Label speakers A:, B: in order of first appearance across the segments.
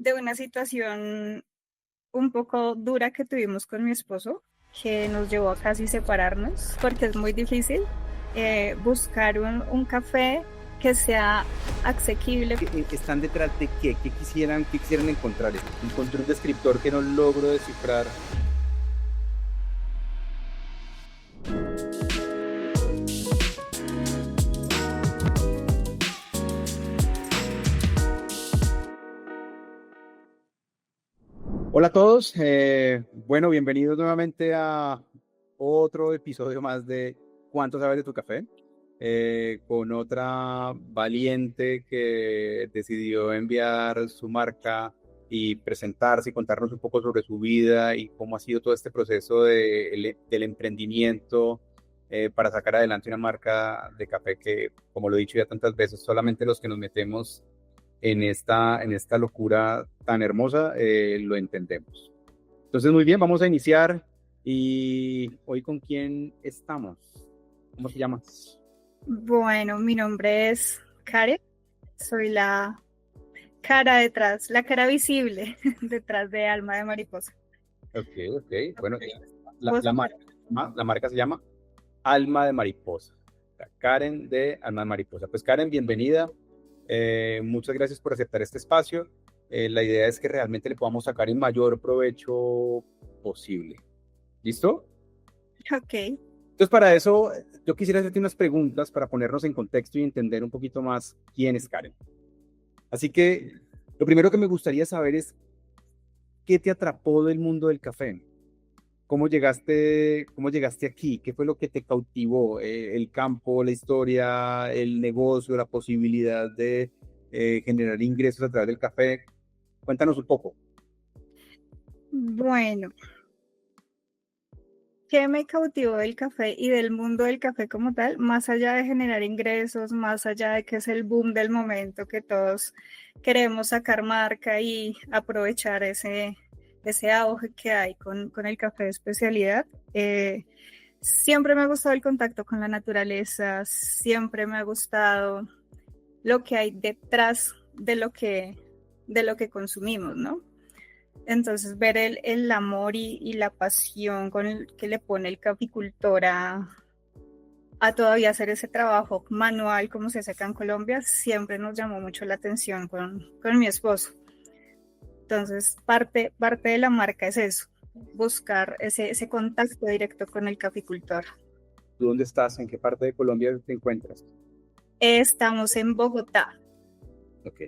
A: de una situación un poco dura que tuvimos con mi esposo, que nos llevó a casi separarnos, porque es muy difícil buscar un café que sea asequible.
B: ¿Están detrás de qué? ¿Qué quisieran encontrar? Encontré un descriptor que no logro descifrar. Hola a todos, bueno, bienvenidos nuevamente a otro episodio más de ¿Cuánto sabes de tu café? Con otra valiente que decidió enviar su marca y presentarse y contarnos un poco sobre su vida y cómo ha sido todo este proceso del emprendimiento para sacar adelante una marca de café que, como lo he dicho ya tantas veces, solamente los que nos metemos en esta locura tan hermosa, lo entendemos. Entonces, muy bien, vamos a iniciar. ¿Y hoy con quién estamos? ¿Cómo te llamas?
A: Bueno, mi nombre es Karen, soy la cara detrás, la cara visible detrás de Alma de Mariposa.
B: Ok, ok. Bueno, la,
A: Vos,
B: la marca, la marca se llama Alma de Mariposa. Karen de Alma de Mariposa. Pues Karen, bienvenida. Muchas gracias por aceptar este espacio. La idea es que realmente le podamos sacar el mayor provecho posible. ¿Listo?
A: ok,
B: Entonces, para eso, yo quisiera hacerte unas preguntas para ponernos en contexto y entender un poquito más quién es Karen. Así que, lo primero que me gustaría saber es, ¿qué te atrapó del mundo del café? ¿Cómo llegaste aquí? ¿Qué fue lo que te cautivó? ¿El campo, la historia, el negocio, la posibilidad de generar ingresos a través del café? Cuéntanos un poco.
A: bueno, ¿qué me cautivó del café y del mundo del café como tal? Más allá de generar ingresos, más allá de que es el boom del momento, que todos queremos sacar marca y aprovechar ese auge que hay con el café de especialidad. Siempre me ha gustado el contacto con la naturaleza, siempre me ha gustado lo que hay detrás de lo que consumimos, ¿no? Entonces, ver el amor y la pasión con el que le pone el caficultor a todavía hacer ese trabajo manual como se hace acá en Colombia, siempre nos llamó mucho la atención con mi esposo. Entonces, parte de la marca es eso, buscar ese contacto directo con el caficultor.
B: ¿Tú dónde estás? ¿En qué parte de Colombia te encuentras?
A: Estamos en Bogotá.
B: Ok,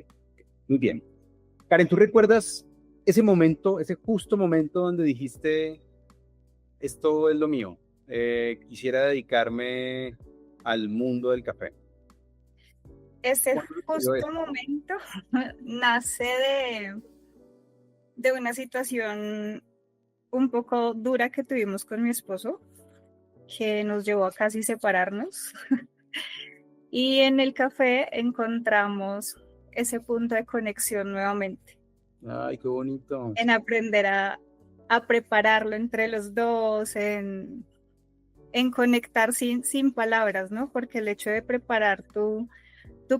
B: muy bien. Karen, ¿tú recuerdas ese momento, ese justo momento donde dijiste, esto es lo mío, quisiera dedicarme al mundo del café?
A: Ese
B: ¿Cuándo sucedió
A: justo
B: eso?
A: momento nace de una situación un poco dura que tuvimos con mi esposo, que nos llevó a casi separarnos. Y en el café encontramos ese punto de conexión nuevamente,
B: Ay, qué bonito.
A: en aprender a prepararlo entre los dos, en conectar sin palabras, ¿no? Porque el hecho de preparar tu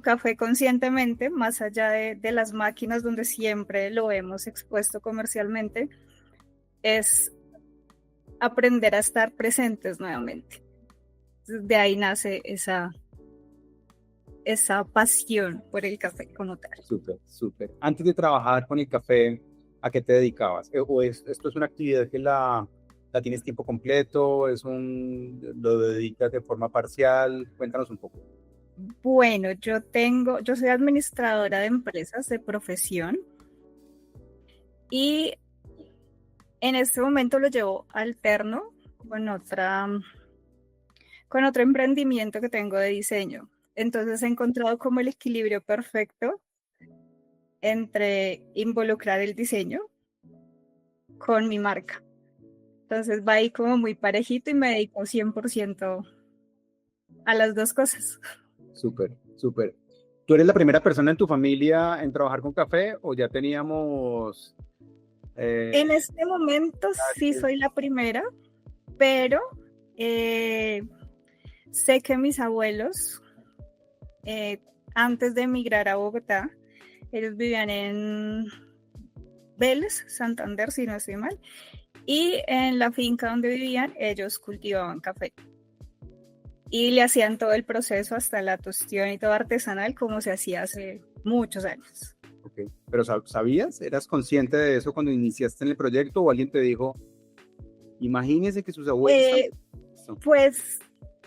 A: café conscientemente, más allá de las máquinas donde siempre lo hemos expuesto comercialmente, es aprender a estar presentes nuevamente. De ahí nace esa pasión por el café como tal.
B: Súper, súper. Antes de trabajar con el café, ¿a qué te dedicabas? ¿Esto es una actividad que la tienes tiempo completo? ¿Lo dedicas de forma parcial? Cuéntanos un poco.
A: Bueno, yo soy administradora de empresas de profesión y en este momento lo llevo alterno con con otro emprendimiento que tengo de diseño. Entonces he encontrado como el equilibrio perfecto entre involucrar el diseño con mi marca. Entonces va ahí como muy parejito y me dedico 100% a las dos cosas.
B: Súper, súper. ¿Tú eres la primera persona en tu familia en trabajar con café o ya teníamos...
A: En este momento sí soy la primera, pero sé que mis abuelos, eh, antes de emigrar a Bogotá, ellos vivían Vélez, Santander, si no estoy mal, y en la finca donde vivían ellos cultivaban café y le hacían todo el proceso hasta la tostión y todo artesanal como se hacía hace muchos años.
B: Okay. Pero ¿sabías? ¿Eras consciente de eso cuando iniciaste en el proyecto o alguien te dijo, imagínese que sus abuelos
A: Pues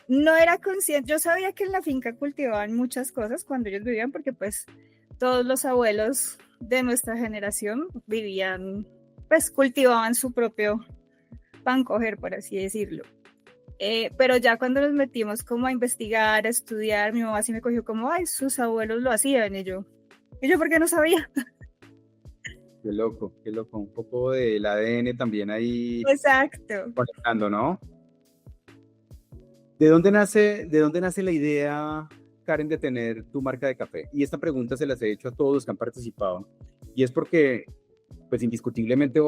A: no era consciente, yo sabía que en la finca cultivaban muchas cosas cuando ellos vivían, porque pues todos los abuelos de nuestra generación vivían, pues cultivaban su propio pan coger, por así decirlo. Pero ya cuando nos metimos como a investigar, a estudiar, mi mamá sí me cogió como, ay, sus abuelos lo hacían, y yo, ¿por qué no sabía?
B: Qué loco, un poco del ADN también ahí.
A: Exacto.
B: Conectando, ¿no? ¿De dónde nace la idea, Karen, de tener tu marca de café? Y esta pregunta se las he hecho a todos los que han participado. Y es porque, pues indiscutiblemente,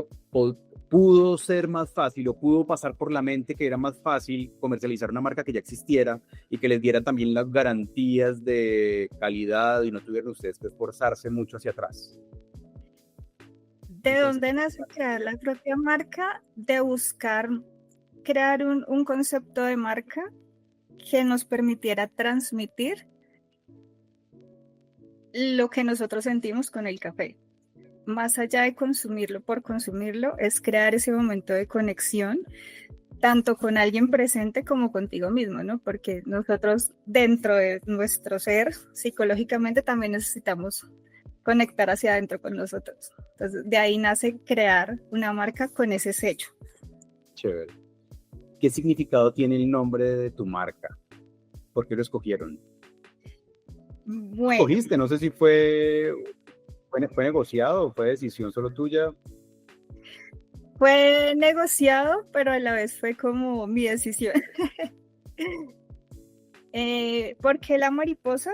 B: pudo ser más fácil o pudo pasar por la mente que era más fácil comercializar una marca que ya existiera y que les diera también las garantías de calidad y no tuvieran ustedes que esforzarse mucho hacia atrás.
A: ¿De dónde nace crear la propia marca? De buscar crear un concepto de marca que nos permitiera transmitir lo que nosotros sentimos con el café. Más allá de consumirlo por consumirlo, es crear ese momento de conexión, tanto con alguien presente como contigo mismo, ¿no? Porque nosotros dentro de nuestro ser, psicológicamente también necesitamos conectar hacia adentro con nosotros. Entonces, de ahí nace crear una marca con ese sello.
B: Chévere. ¿Qué significado tiene el nombre de tu marca? ¿Por qué lo escogieron?
A: Bueno.
B: ¿Escogiste? No sé si fue negociado o fue decisión solo tuya.
A: Fue negociado, pero a la vez fue como mi decisión. ¿Por qué la mariposa?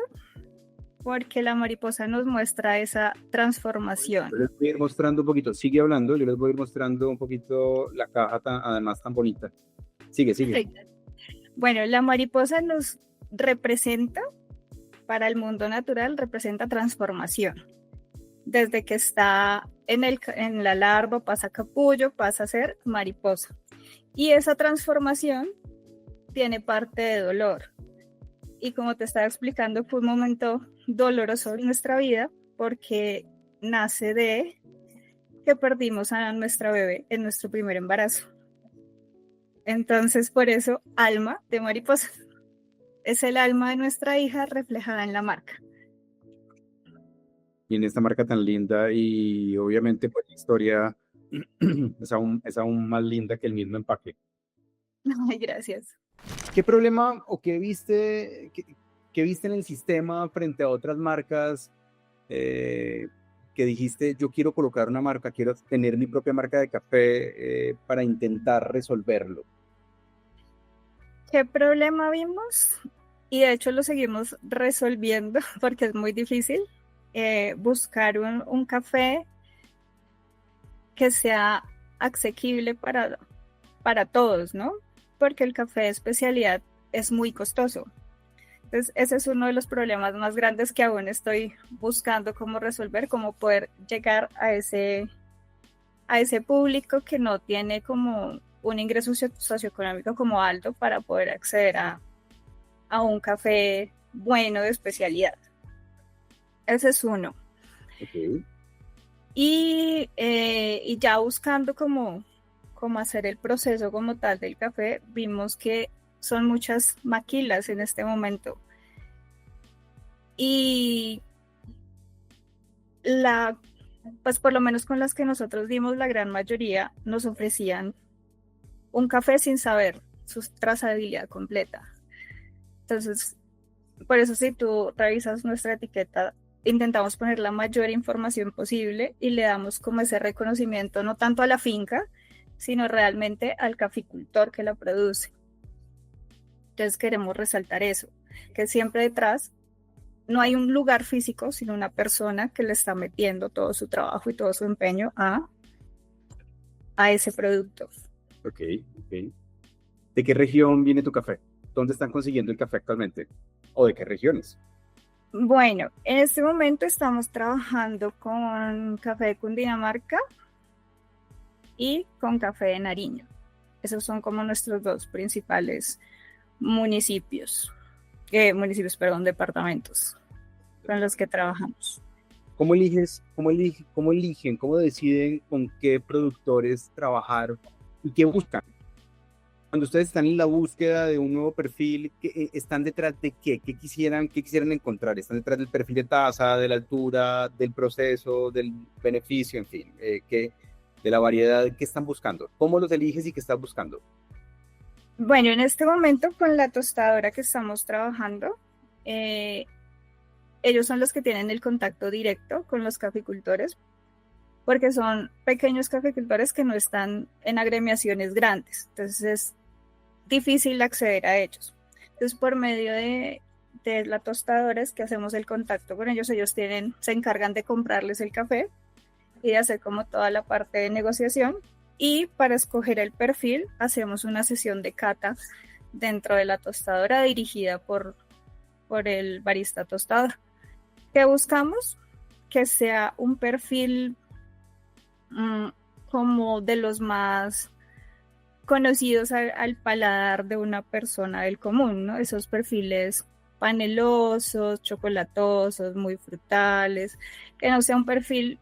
A: Porque la mariposa nos muestra esa transformación.
B: Yo les voy a ir mostrando un poquito, sigue hablando, yo les voy a ir mostrando un poquito la caja además tan bonita. Sigue.
A: Bueno, la mariposa nos representa, para el mundo natural, representa transformación. Desde que está en la larva, pasa a capullo, pasa a ser mariposa. Y esa transformación tiene parte de dolor. Y como te estaba explicando, fue un momento doloroso en nuestra vida porque nace de que perdimos a nuestra bebé en nuestro primer embarazo. Entonces, por eso, alma de mariposa. Es el alma de nuestra hija reflejada en la marca.
B: Y en esta marca tan linda y obviamente pues la historia es aún más linda que el mismo empaque.
A: Ay, gracias.
B: ¿Qué problema o qué viste en el sistema frente a otras marcas que dijiste, yo quiero colocar una marca, quiero tener mi propia marca de café para intentar resolverlo?
A: ¿Qué problema vimos? Y de hecho lo seguimos resolviendo porque es muy difícil buscar un café que sea asequible para todos, ¿no? Porque el café de especialidad es muy costoso. Entonces, ese es uno de los problemas más grandes que aún estoy buscando cómo resolver, cómo poder llegar a ese público que no tiene como un ingreso socioeconómico como alto para poder acceder a un café bueno de especialidad. Ese es uno.
B: Okay.
A: Y ya buscando cómo hacer el proceso como tal del café, vimos que son muchas maquilas en este momento. Y pues por lo menos con las que nosotros dimos, la gran mayoría nos ofrecían un café sin saber su trazabilidad completa. Entonces, por eso si tú revisas nuestra etiqueta, intentamos poner la mayor información posible y le damos como ese reconocimiento no tanto a la finca, sino realmente al caficultor que la produce. Entonces queremos resaltar eso, que siempre detrás no hay un lugar físico, sino una persona que le está metiendo todo su trabajo y todo su empeño a ese producto.
B: Ok. ¿De qué región viene tu café? ¿Dónde están consiguiendo el café actualmente? ¿O de qué regiones?
A: Bueno, en este momento estamos trabajando con café de Cundinamarca y con café de Nariño. Esos son como nuestros dos principales departamentos con los que trabajamos.
B: ¿Cómo eligen, cómo deciden con qué productores trabajar y qué buscan? Cuando ustedes están en la búsqueda de un nuevo perfil, ¿están detrás de qué? ¿Qué quisieran encontrar? ¿Están detrás del perfil de tasa, de la altura, del proceso, del beneficio, en fin? De la variedad que están buscando. ¿Cómo los eliges y qué estás buscando?
A: Bueno, en este momento con la tostadora que estamos trabajando, ellos son los que tienen el contacto directo con los caficultores, porque son pequeños caficultores que no están en agremiaciones grandes. Entonces es difícil acceder a ellos. Entonces, por medio de la tostadora es que hacemos el contacto con ellos. Ellos se encargan de comprarles el café y de hacer como toda la parte de negociación. Y para escoger el perfil, hacemos una sesión de cata dentro de la tostadora dirigida por el barista tostador. ¿Qué buscamos? Que sea un perfil como de los más conocidos al paladar de una persona del común, ¿no? Esos perfiles panelosos, chocolatosos, muy frutales, que no sea un perfil,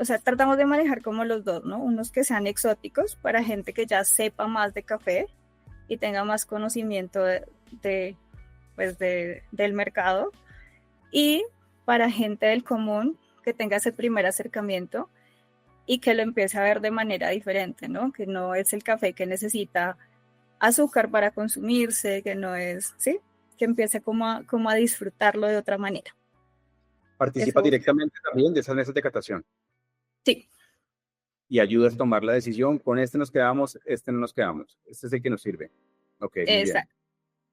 A: o sea, tratamos de manejar como los dos, ¿no? Unos que sean exóticos para gente que ya sepa más de café y tenga más conocimiento del mercado, y para gente del común que tenga ese primer acercamiento y que lo empiece a ver de manera diferente, ¿no? Que no es el café que necesita azúcar para consumirse, que no es, ¿sí? Que empiece como a disfrutarlo de otra manera.
B: ¿Participa directamente también de esas mesas de catación?
A: Sí.
B: Y ayudas a tomar la decisión, con este nos quedamos, este no nos quedamos, este es el que nos sirve. Ok, muy bien.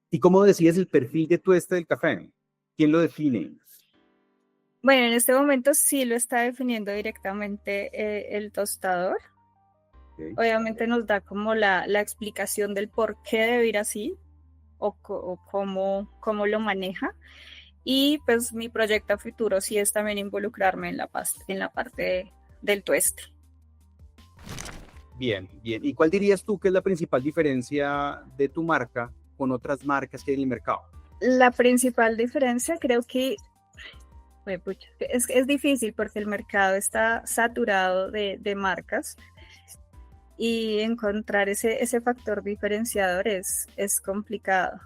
B: ¿Y cómo decides el perfil de tueste del café? ¿Quién lo define?
A: Bueno, en este momento sí lo está definiendo directamente el tostador. Okay. Obviamente nos da como la explicación del por qué debe ir así o cómo lo maneja. Y pues mi proyecto a futuro sí es también involucrarme en la parte del tueste.
B: Bien, bien. ¿Y cuál dirías tú que es la principal diferencia de tu marca con otras marcas que hay en el mercado?
A: La principal diferencia creo que es difícil porque el mercado está saturado de marcas y encontrar ese factor diferenciador es complicado.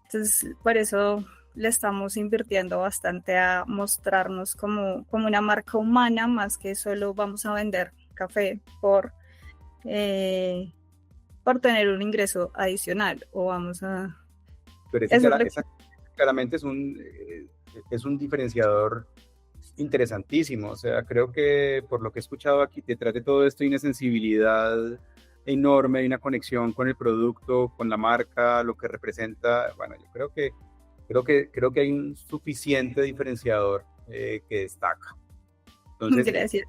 A: Entonces, por eso le estamos invirtiendo bastante a mostrarnos como una marca humana, más que solo vamos a vender café por tener un ingreso adicional o vamos a...
B: Pero claramente es un diferenciador interesantísimo. O sea, creo que por lo que he escuchado aquí, detrás de todo esto hay una sensibilidad enorme, hay una conexión con el producto, con la marca, lo que representa. Bueno, yo creo que hay un suficiente diferenciador que destaca. Entonces,
A: gracias.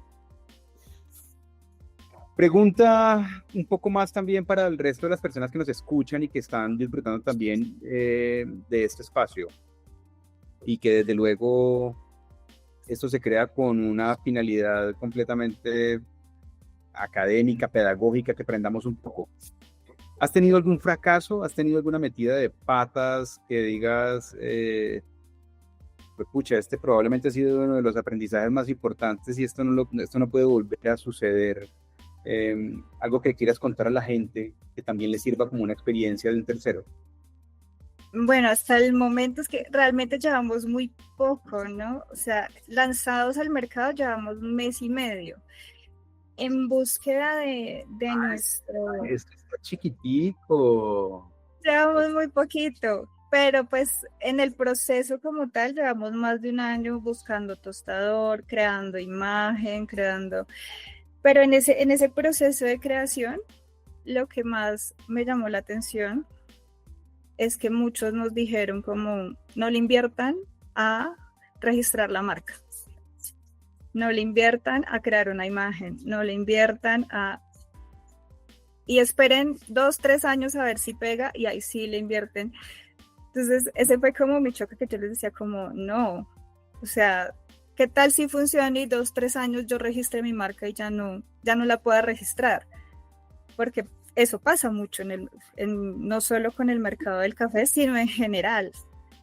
B: Pregunta un poco más también para el resto de las personas que nos escuchan y que están disfrutando también de este espacio, y que desde luego esto se crea con una finalidad completamente académica, pedagógica, que aprendamos un poco. ¿Has tenido algún fracaso? ¿Has tenido alguna metida de patas que digas, pues pucha, este probablemente ha sido uno de los aprendizajes más importantes y esto no puede volver a suceder? Algo que quieras contar a la gente que también le sirva como una experiencia de un tercero.
A: Bueno, hasta el momento es que realmente llevamos muy poco, ¿no? O sea, lanzados al mercado llevamos 1 mes y medio. En búsqueda de nuestro...
B: Es que está chiquitico.
A: Llevamos muy poquito, pero pues en el proceso como tal llevamos más de 1 año buscando tostador, creando imagen, Pero en ese proceso de creación, lo que más me llamó la atención es que muchos nos dijeron como no le inviertan a registrar la marca, no le inviertan a crear una imagen, no le inviertan y esperen 2, 3 años a ver si pega y ahí sí le invierten. Entonces, ese fue como mi choque, que yo les decía como, no, o sea, ¿qué tal si funciona y 2, 3 años yo registré mi marca y ya no la pueda registrar? Porque eso pasa mucho no solo con el mercado del café, sino en general.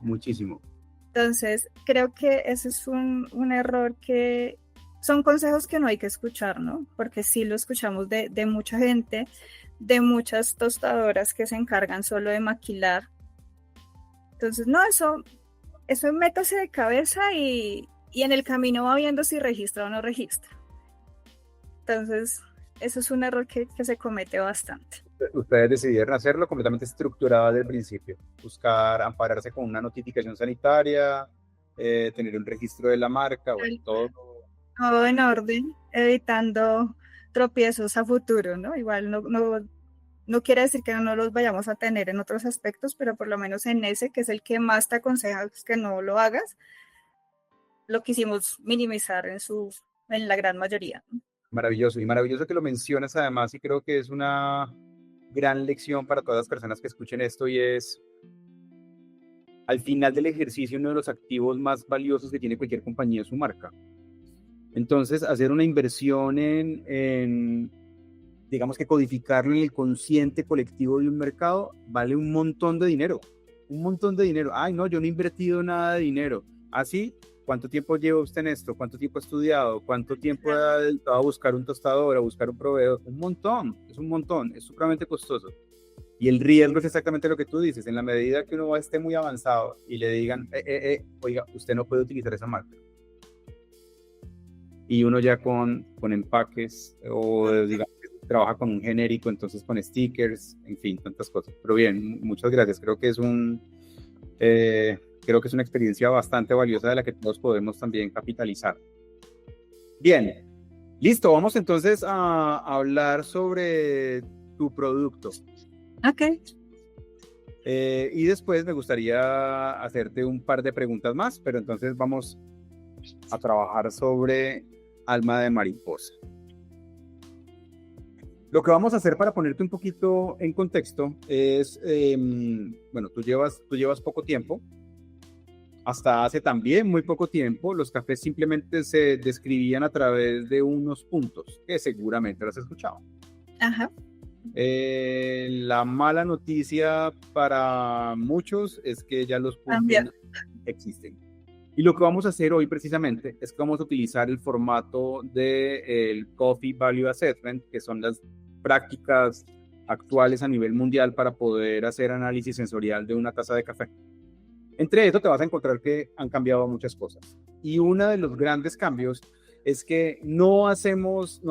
B: Muchísimo.
A: Entonces, creo que ese es un error, que son consejos que no hay que escuchar, ¿no? Porque sí lo escuchamos de mucha gente, de muchas tostadoras que se encargan solo de maquilar. Entonces, no, eso métase de cabeza y en el camino va viendo si registra o no registra. Entonces, eso es un error que se comete bastante.
B: Ustedes decidieron hacerlo completamente estructurado desde el principio, buscar ampararse con una notificación sanitaria, tener un registro de la marca, bueno, todo.
A: Todo en orden, evitando tropiezos a futuro, ¿no? Igual no quiere decir que no los vayamos a tener en otros aspectos, pero por lo menos en ese, que es el que más te aconseja que no lo hagas, lo quisimos minimizar en la gran mayoría.
B: Maravilloso, y maravilloso que lo mencionas además, y creo que es una gran lección para todas las personas que escuchen esto, y es, al final del ejercicio, uno de los activos más valiosos que tiene cualquier compañía es su marca. Entonces, hacer una inversión digamos que codificarlo en el consciente colectivo de un mercado, vale un montón de dinero. Un montón de dinero. Ay, no, yo no he invertido nada de dinero. ¿Así? ¿Cuánto tiempo lleva usted en esto? ¿Cuánto tiempo ha estudiado? ¿Cuánto tiempo ha dedicado a buscar un tostador, a buscar un proveedor? Un montón, es supremamente costoso. Y el riesgo es exactamente lo que tú dices. En la medida que uno esté muy avanzado y le digan, oiga, usted no puede utilizar esa marca. Y uno ya con empaques o digamos trabaja con un genérico, entonces con stickers, en fin, tantas cosas. Pero bien, muchas gracias. Creo que es una experiencia bastante valiosa de la que todos podemos también capitalizar. Bien, listo. Vamos entonces a hablar sobre tu producto.
A: Ok.
B: Y después me gustaría hacerte un par de preguntas más, pero entonces vamos a trabajar sobre Alma de Mariposa. Lo que vamos a hacer para ponerte un poquito en contexto es, bueno, tú llevas poco tiempo. Hasta hace también muy poco tiempo, los cafés simplemente se describían a través de unos puntos, que seguramente los has escuchado.
A: Ajá.
B: La mala noticia para muchos es que ya los puntos existen. Y lo que vamos a hacer hoy precisamente es que vamos a utilizar el formato del Coffee Value Assessment, que son las prácticas actuales a nivel mundial para poder hacer análisis sensorial de una taza de café. Entre esto te vas a encontrar que han cambiado muchas cosas. Y uno de los grandes cambios es que no hacemos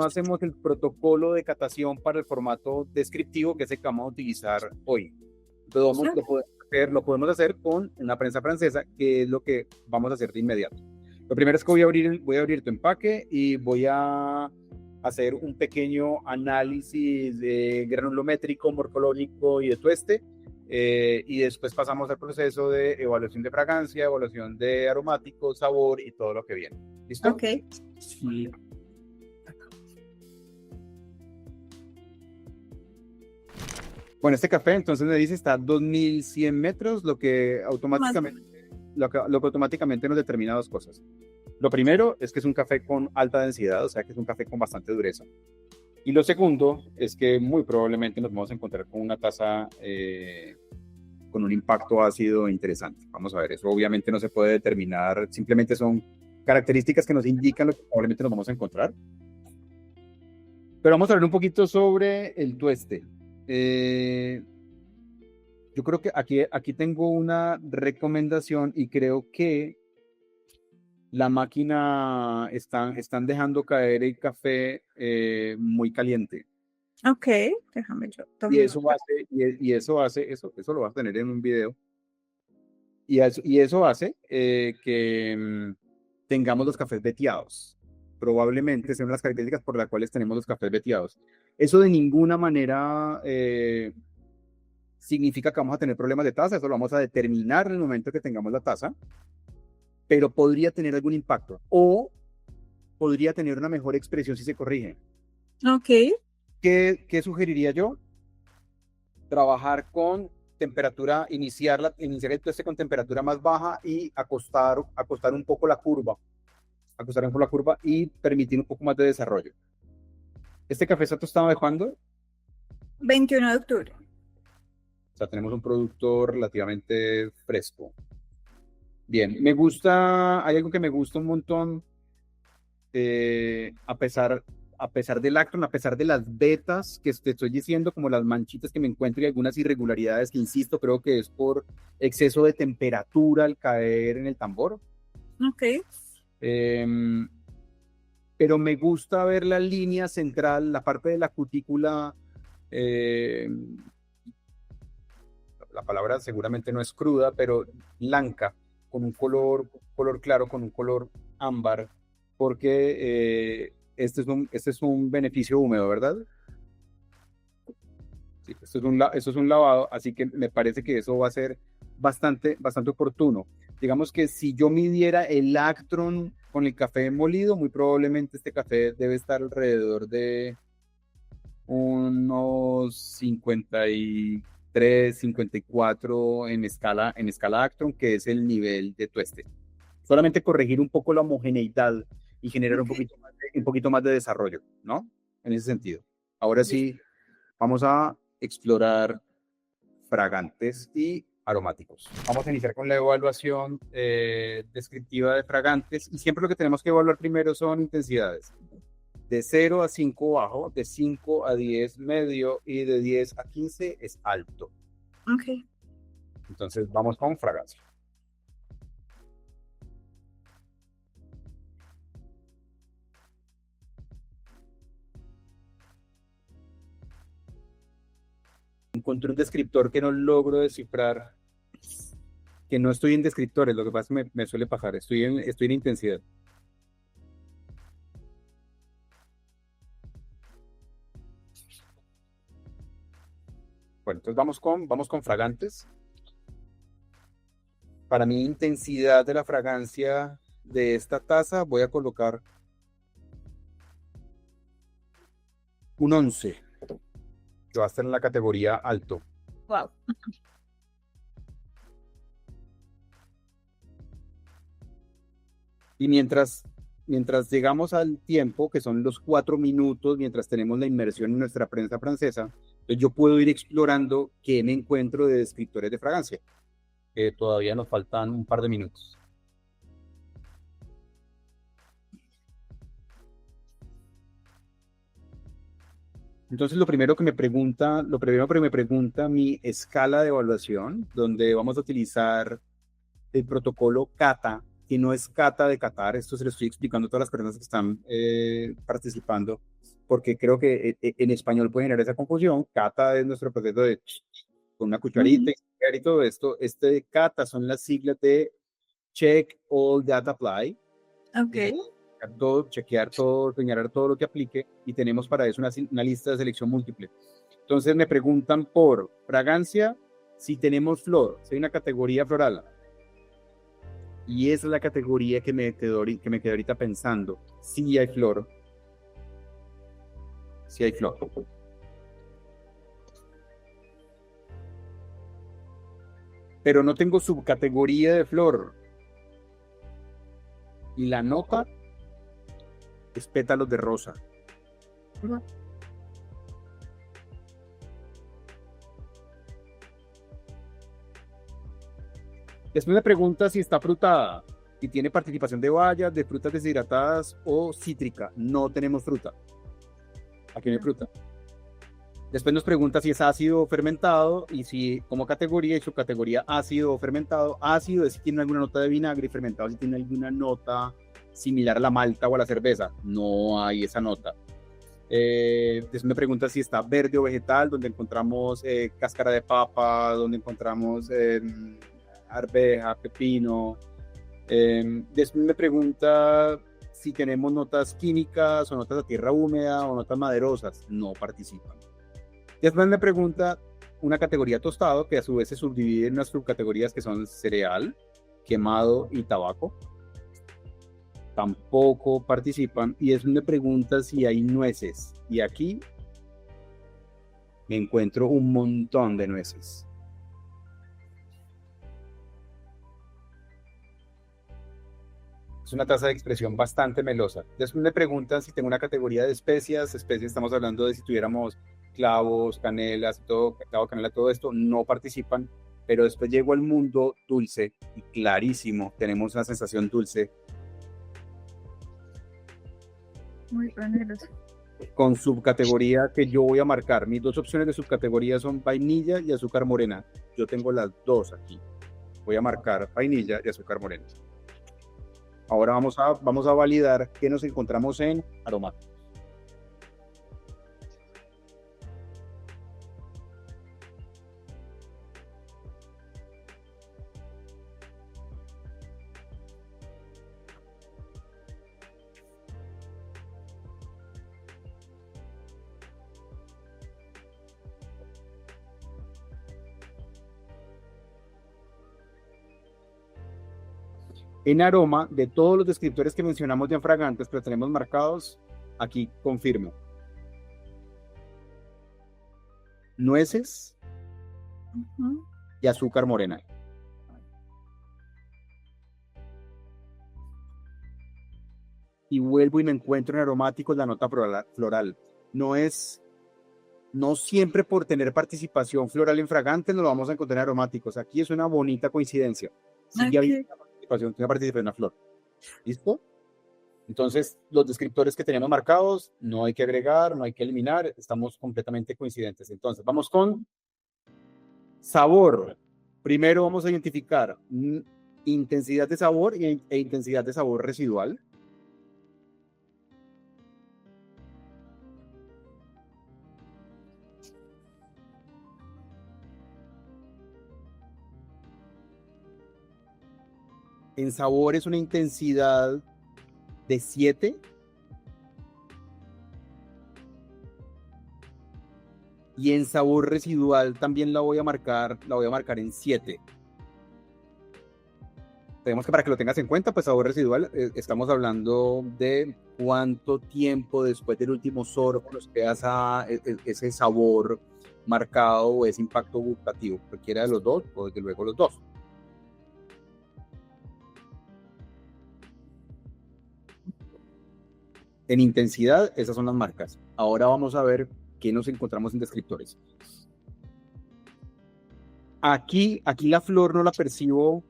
B: el protocolo de catación para el formato descriptivo, que es el que vamos a utilizar hoy. Lo podemos hacer con una prensa francesa, que es lo que vamos a hacer de inmediato. Lo primero es que voy a abrir tu empaque y voy a hacer un pequeño análisis de granulométrico, morfológico y de tueste. Y después pasamos al proceso de evaluación de fragancia, evaluación de aromático, sabor y todo lo que viene. ¿Listo?
A: Ok.
B: Sí. Bueno, este café entonces me dice está a 2100 metros, lo que automáticamente nos determina dos cosas. Lo primero es que es un café con alta densidad, o sea que es un café con bastante dureza. Y lo segundo es que muy probablemente nos vamos a encontrar con una taza con un impacto ácido interesante. Vamos a ver, eso obviamente no se puede determinar, simplemente son características que nos indican lo que probablemente nos vamos a encontrar. Pero vamos a hablar un poquito sobre el tueste. Yo creo que aquí tengo una recomendación y creo que la máquina están dejando caer el café muy caliente.
A: Ok, déjame yo.
B: Y eso hace, eso lo vas a tener en un video. Y eso hace que tengamos los cafés veteados. Probablemente sean las características por las cuales tenemos los cafés veteados. Eso de ninguna manera significa que vamos a tener problemas de taza. Eso lo vamos a determinar en el momento que tengamos la taza. Pero podría tener algún impacto. O podría tener una mejor expresión si se corrige.
A: Ok.
B: ¿Qué sugeriría yo? Trabajar con temperatura, iniciar el tueste con temperatura más baja y acostar un poco la curva, y permitir un poco más de desarrollo. ¿Este café está tostado de cuándo?
A: 21 de octubre.
B: O sea, tenemos un producto relativamente fresco. Bien, hay algo que me gusta un montón, a pesar del Actron, a pesar de las vetas que te estoy diciendo, como las manchitas que me encuentro y algunas irregularidades que, insisto, creo que es por exceso de temperatura al caer en el tambor.
A: Ok.
B: Pero me gusta ver la línea central, la parte de la cutícula. La palabra seguramente no es cruda, pero blanca, con un color claro, con un color ámbar, porque este es un beneficio húmedo, ¿verdad? Sí, esto es un lavado, así que me parece que eso va a ser bastante oportuno. Digamos que si yo midiera el Actron con el café molido, muy probablemente este café debe estar alrededor de unos 53, 54 en escala Actron, que es el nivel de tueste. Solamente corregir un poco la homogeneidad y generar un poquito más de desarrollo, ¿no? En ese sentido. Ahora sí, vamos a explorar fragantes y aromáticos. Vamos a iniciar con la evaluación descriptiva de fragantes, y siempre lo que tenemos que evaluar primero son intensidades. De 0 a 5 bajo, de 5 a 10 medio y de 10 a 15 es alto.
A: Ok.
B: Entonces vamos con fragancia. Encontré un descriptor que no logro descifrar, que no estoy en descriptores, lo que pasa es que me suele pasar, estoy en intensidad. Bueno, entonces vamos con fragantes. Para mi intensidad de la fragancia de esta taza voy a colocar un 11, que va a estar en la categoría alto.
A: Wow.
B: Y mientras llegamos al tiempo, que son los 4 minutos, mientras tenemos la inmersión en nuestra prensa francesa, entonces yo puedo ir explorando qué me encuentro de descriptores de fragancia. Todavía nos faltan un par de minutos. Entonces lo primero que me pregunta mi escala de evaluación, donde vamos a utilizar el protocolo CATA, que no es cata de catar. Esto se lo estoy explicando a todas las personas que están participando, porque creo que en español puede generar esa confusión. Cata es nuestro proceso de con una cucharita y todo esto. Este de cata son las siglas de Check All Data Apply.
A: Ok.
B: Chequear todo, señalar todo lo que aplique, y tenemos para eso una lista de selección múltiple. Entonces me preguntan por fragancia, si tenemos flor, si hay una categoría floral. Y esa es la categoría que me quedó ahorita pensando. Sí hay flor. Sí hay flor. Pero no tengo subcategoría de flor. Y la nota es pétalos de rosa. Después me pregunta si está frutada, si tiene participación de bayas, de frutas deshidratadas o cítrica. No tenemos fruta. Aquí no hay fruta. Después nos pregunta si es ácido o fermentado, y si como categoría y subcategoría ácido o fermentado. Ácido es si tiene alguna nota de vinagre, y fermentado si tiene alguna nota similar a la malta o a la cerveza. No hay esa nota. Después me pregunta si está verde o vegetal, donde encontramos cáscara de papa, donde encontramos arveja, pepino. Después me pregunta si tenemos notas químicas o notas de tierra húmeda o notas maderosas. No participan. Después me pregunta una categoría tostado, que a su vez se subdivide en unas subcategorías que son cereal, quemado y tabaco. Tampoco participan. Y después me pregunta si hay nueces. Y aquí me encuentro un montón de nueces. Es una taza de expresión bastante melosa. Después me preguntan si tengo una categoría de especias. Especias, estamos hablando de si tuviéramos clavos, canelas, todo, clavo, canela, todo esto, no participan. Pero después llego al mundo dulce y clarísimo, tenemos una sensación dulce
A: Muy generoso.
B: con subcategoría que yo voy a marcar. Mis dos opciones de subcategoría son vainilla y azúcar morena. Yo tengo las dos aquí. Voy a marcar vainilla y azúcar morena. Ahora vamos a validar qué nos encontramos en aromáticos. En aroma, de todos los descriptores que mencionamos de fragantes, pero tenemos marcados, aquí confirmo. Nueces y azúcar morena. Y vuelvo y me encuentro en aromáticos la nota floral. No siempre por tener participación floral en fragantes nos lo vamos a encontrar en aromáticos. Aquí es una bonita coincidencia. Sí, había una participación en la flor. ¿Listo? Entonces, los descriptores que teníamos marcados, no hay que agregar, no hay que eliminar, estamos completamente coincidentes. Entonces, vamos con sabor. Primero vamos a identificar intensidad de sabor e intensidad de sabor residual. En sabor es una intensidad de 7. Y en sabor residual también la voy a marcar en 7. Tenemos que, para que lo tengas en cuenta, pues sabor residual, estamos hablando de cuánto tiempo después del último sorbo nos queda ese sabor marcado o ese impacto gustativo, cualquiera de los dos o desde luego los dos. En intensidad, esas son las marcas. Ahora vamos a ver qué nos encontramos en descriptores. Aquí la flor no la percibo.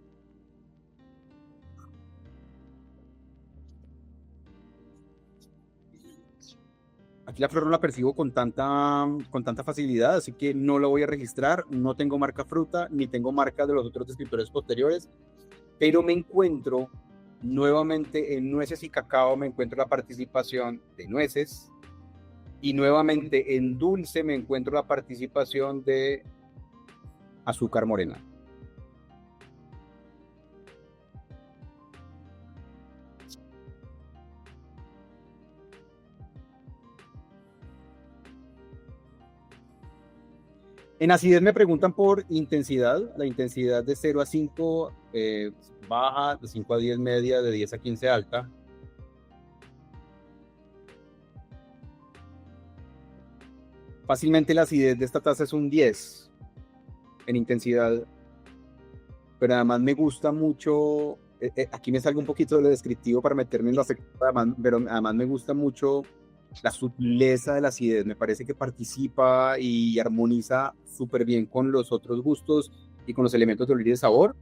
B: Aquí la flor no la percibo con tanta facilidad, así que no la voy a registrar. No tengo marca fruta, ni tengo marca de los otros descriptores posteriores, pero me encuentro nuevamente en nueces y cacao, me encuentro la participación de nueces, y nuevamente en dulce me encuentro la participación de azúcar morena. En acidez me preguntan por intensidad. La intensidad de 0 a 5 baja, de 5 a 10 media, de 10 a 15 alta. Fácilmente la acidez de esta taza es un 10 en intensidad. Pero además me gusta mucho, aquí me salgo un poquito de lo descriptivo para meterme en lo afectivo, pero además me gusta mucho la sutileza de la acidez. Me parece que participa y armoniza súper bien con los otros gustos y con los elementos de olor y de sabor,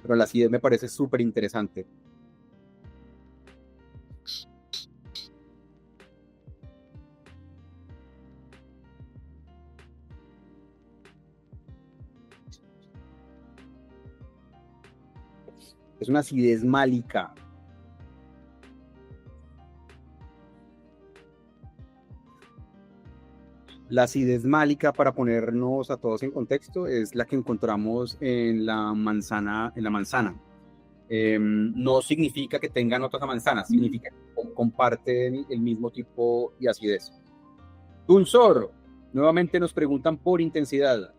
B: pero la acidez me parece súper interesante. Es una acidez málica. La acidez málica, para ponernos a todos en contexto, es la que encontramos en la manzana. No significa que tengan otras manzanas, significa que comparten el mismo tipo de acidez. Dulzor, nuevamente nos preguntan por intensidad.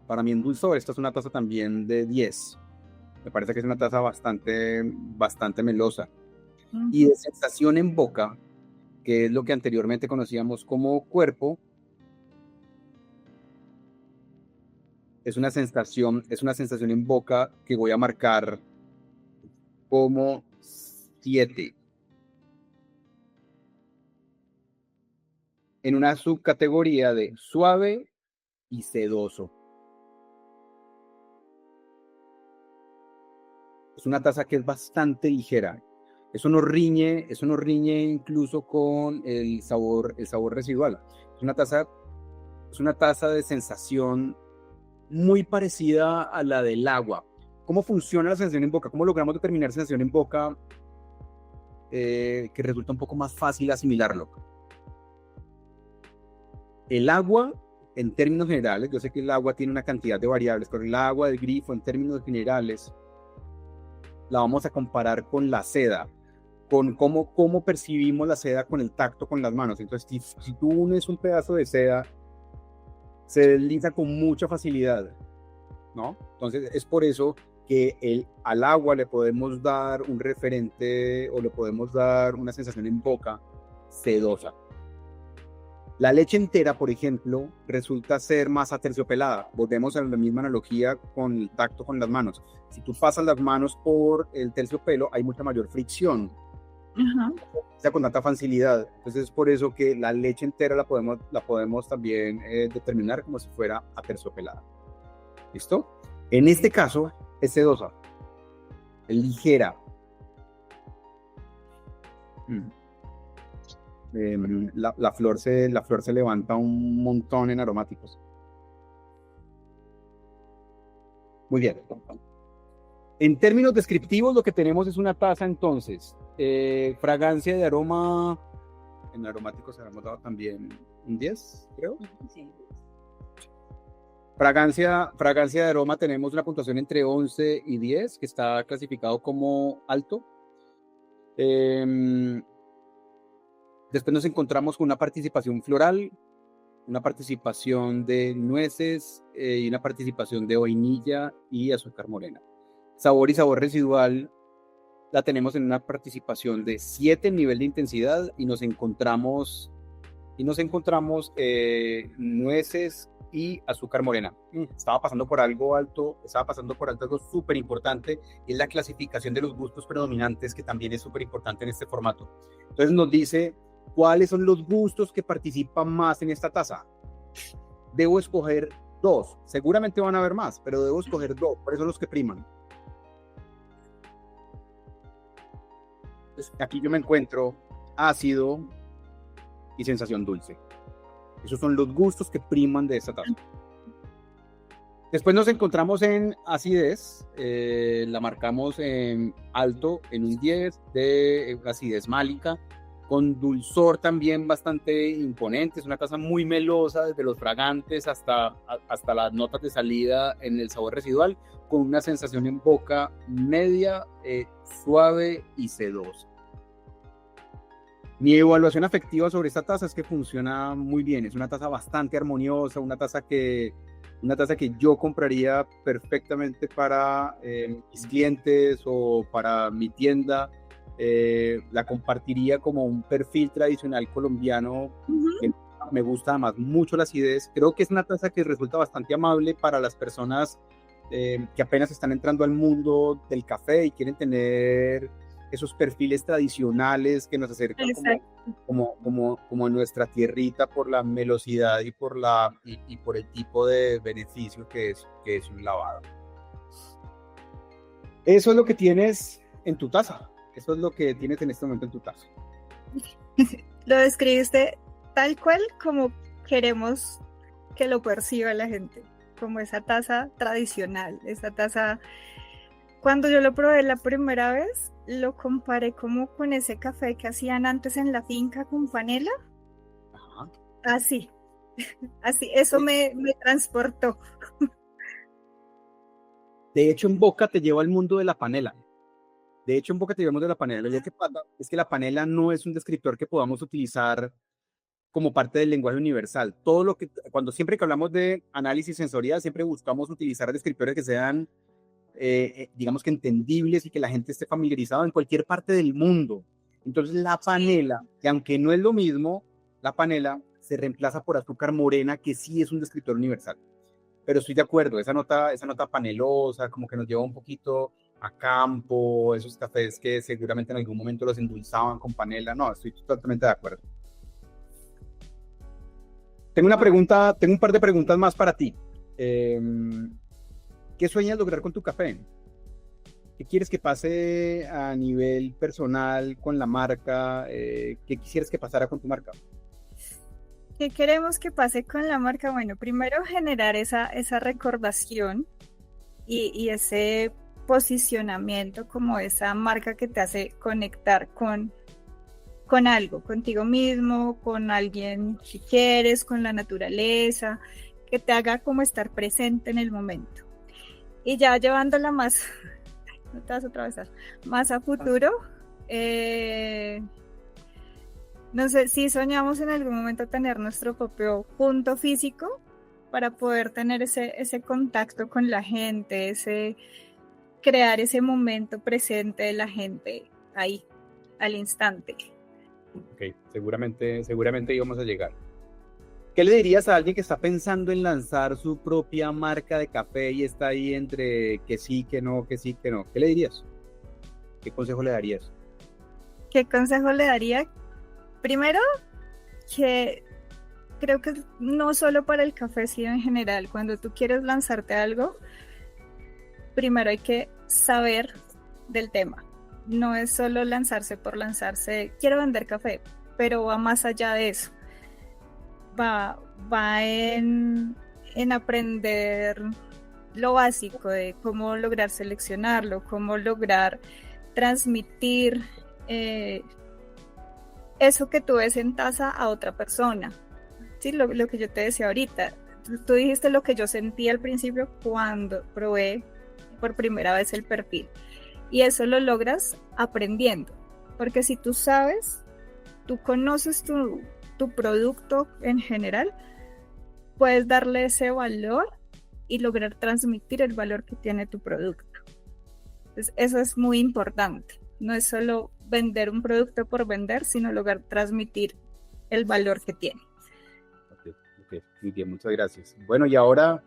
B: Para mí en dulzor, esta es una taza también de 10. Me parece que es una taza bastante melosa. Y de sensación en boca, que es lo que anteriormente conocíamos como cuerpo, es una sensación en boca que voy a marcar como 7. En una subcategoría de suave y sedoso. Es una taza que es bastante ligera. Eso no riñe incluso con el sabor residual. Es una taza de sensación muy parecida a la del agua. ¿Cómo funciona la sensación en boca? ¿Cómo logramos determinar sensación en boca que resulta un poco más fácil asimilarlo? El agua, en términos generales, yo sé que el agua tiene una cantidad de variables, pero el agua del grifo, en términos generales, la vamos a comparar con la seda, con cómo percibimos la seda con el tacto con las manos. Entonces, si tú unes un pedazo de seda, se desliza con mucha facilidad, ¿no? Entonces, es por eso que al agua le podemos dar un referente o le podemos dar una sensación en boca sedosa. La leche entera, por ejemplo, resulta ser más aterciopelada. Volvemos a la misma analogía con el tacto con las manos. Si tú pasas las manos por el terciopelo, hay mucha mayor fricción. O sea, con tanta facilidad. Entonces es por eso que la leche entera la podemos también determinar como si fuera aterciopelada. ¿Listo? En este caso es sedosa, es ligera. La flor se levanta un montón en aromáticos. Muy bien. En términos descriptivos, lo que tenemos es una taza, entonces, fragancia de aroma, en aromáticos habíamos dado también un 10, creo. Sí. Fragancia de aroma tenemos una puntuación entre 11 y 10, que está clasificado como alto. Después nos encontramos con una participación floral, una participación de nueces y una participación de vainilla y azúcar morena. Sabor y sabor residual la tenemos en una participación de 7 en nivel de intensidad y nos encontramos nueces y azúcar morena. Estaba pasando por algo algo súper importante, y es la clasificación de los gustos predominantes, que también es súper importante en este formato. Entonces nos dice cuáles son los gustos que participan más en esta taza. Debo escoger 2, seguramente van a haber más, pero debo escoger 2, por eso son los que priman. Entonces, aquí yo me encuentro ácido y sensación dulce. Esos son los gustos que priman de esta taza. Después nos encontramos en acidez, la marcamos en alto, en un 10 de acidez málica, con dulzor también bastante imponente. Es una taza muy melosa, desde los fragantes hasta las notas de salida en el sabor residual, con una sensación en boca media, suave y sedosa. Mi evaluación afectiva sobre esta taza es que funciona muy bien. Es una taza bastante armoniosa, una taza que yo compraría perfectamente para mis clientes o para mi tienda. La compartiría como un perfil tradicional colombiano. Que me gusta además mucho la acidez. Creo que es una taza que resulta bastante amable para las personas que apenas están entrando al mundo del café y quieren tener esos perfiles tradicionales que nos acercan como nuestra tierrita, por la melosidad y por el tipo de beneficio que es un lavado. Eso es lo que tienes en tu taza. Eso es lo que tienes en este momento en tu taza.
A: Lo describiste tal cual como queremos que lo perciba la gente, como esa taza tradicional, esa taza. Cuando yo lo probé la primera vez, lo comparé como con ese café que hacían antes en la finca con panela. Ajá. Así, eso me transportó.
B: De hecho, en boca te lleva al mundo de la panela. Lo que pasa es que la panela no es un descriptor que podamos utilizar como parte del lenguaje universal. Siempre que hablamos de análisis sensorial, siempre buscamos utilizar descriptores que sean digamos que entendibles y que la gente esté familiarizado en cualquier parte del mundo. Entonces la panela, que aunque no es lo mismo, la panela se reemplaza por azúcar morena, que sí es un descriptor universal. pero estoy de acuerdo, esa nota panelosa, como que nos lleva un poquito a campo, esos cafés que seguramente en algún momento los endulzaban con panela. No, estoy totalmente de acuerdo. Tengo un par de preguntas más para ti. ¿Qué sueñas lograr con tu café? ¿Qué quieres que pase a nivel personal con la marca? ¿Qué quisieras que pasara con tu marca?
A: ¿Qué queremos que pase con la marca? Bueno, primero generar esa recordación y ese posicionamiento como esa marca que te hace conectar con algo, contigo mismo, con alguien que quieres, con la naturaleza, que te haga como estar presente en el momento. Y ya llevándola más, no te vas a atravesar, más a futuro, no sé si soñamos en algún momento tener nuestro propio punto físico para poder tener ese contacto con la gente, crear ese momento presente de la gente ahí, al instante.
B: Ok, seguramente íbamos a llegar. ¿Qué le dirías a alguien que está pensando en lanzar su propia marca de café y está ahí entre que sí, que no, que sí, que no? ¿Qué le dirías? ¿Qué consejo le darías?
A: ¿Qué consejo le daría? Primero, que creo que no solo para el café, sino en general, cuando tú quieres lanzarte algo, primero hay que saber del tema. No es solo lanzarse por lanzarse, quiero vender café, pero va más allá de eso. Va en aprender lo básico de cómo lograr seleccionarlo, cómo lograr transmitir eso que tú ves en taza a otra persona. Sí, lo que yo te decía ahorita. Tú dijiste lo que yo sentí al principio cuando probé por primera vez el perfil. Y eso lo logras aprendiendo. Porque si tú sabes, tú conoces tu producto en general, puedes darle ese valor y lograr transmitir el valor que tiene tu producto. Entonces, eso es muy importante. No es solo vender un producto por vender, sino lograr transmitir el valor que tiene.
B: Ok, muy bien, muchas gracias. Bueno, y ahora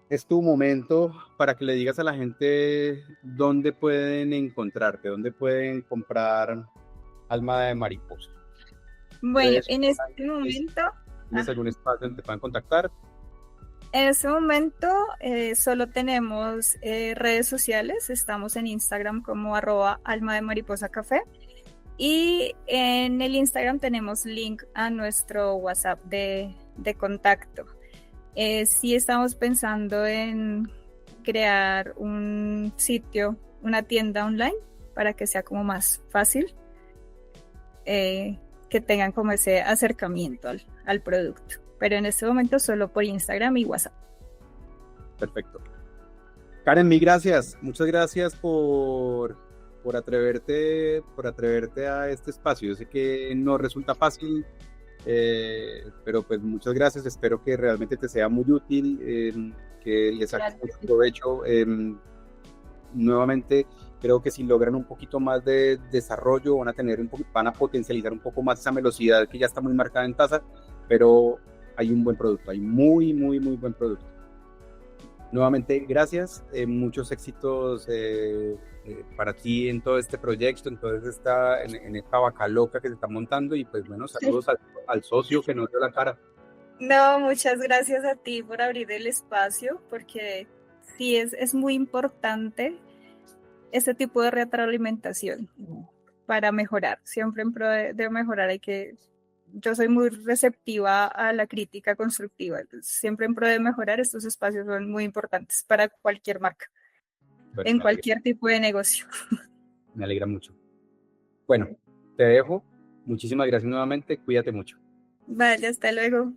B: es tu momento para que le digas a la gente dónde pueden encontrarte, dónde pueden comprar Alma de Mariposa.
A: Bueno, en este momento...
B: ¿Tienes algún espacio donde te puedan contactar?
A: En este momento solo tenemos redes sociales, estamos en Instagram como @almademaripozacafé y en el Instagram tenemos link a nuestro WhatsApp de contacto. Sí estamos pensando en crear un sitio, una tienda online para que sea como más fácil, que tengan como ese acercamiento al producto. Pero en este momento solo por Instagram y WhatsApp.
B: Perfecto. Karen, mil gracias. Muchas gracias por atreverte a este espacio. Yo sé que no resulta fácil, pero pues muchas gracias. Espero que realmente te sea muy útil, que les saques mucho provecho. Nuevamente, creo que si logran un poquito más de desarrollo, van a potencializar un poco más esa velocidad que ya está muy marcada en taza, pero hay un buen producto, hay muy buen producto. Nuevamente, gracias, muchos éxitos para ti en todo este proyecto, en esta vaca loca que se está montando, y pues bueno, saludos al socio que nos dio la cara.
A: No, muchas gracias a ti por abrir el espacio, porque sí es muy importante este tipo de retroalimentación para mejorar, siempre en pro de mejorar yo soy muy receptiva a la crítica constructiva, entonces, siempre en pro de mejorar. Estos espacios son muy importantes para cualquier marca, bueno, en cualquier tipo de negocio.
B: Me alegra mucho. Bueno, te dejo. Muchísimas gracias nuevamente. Cuídate mucho.
A: Vale, hasta luego.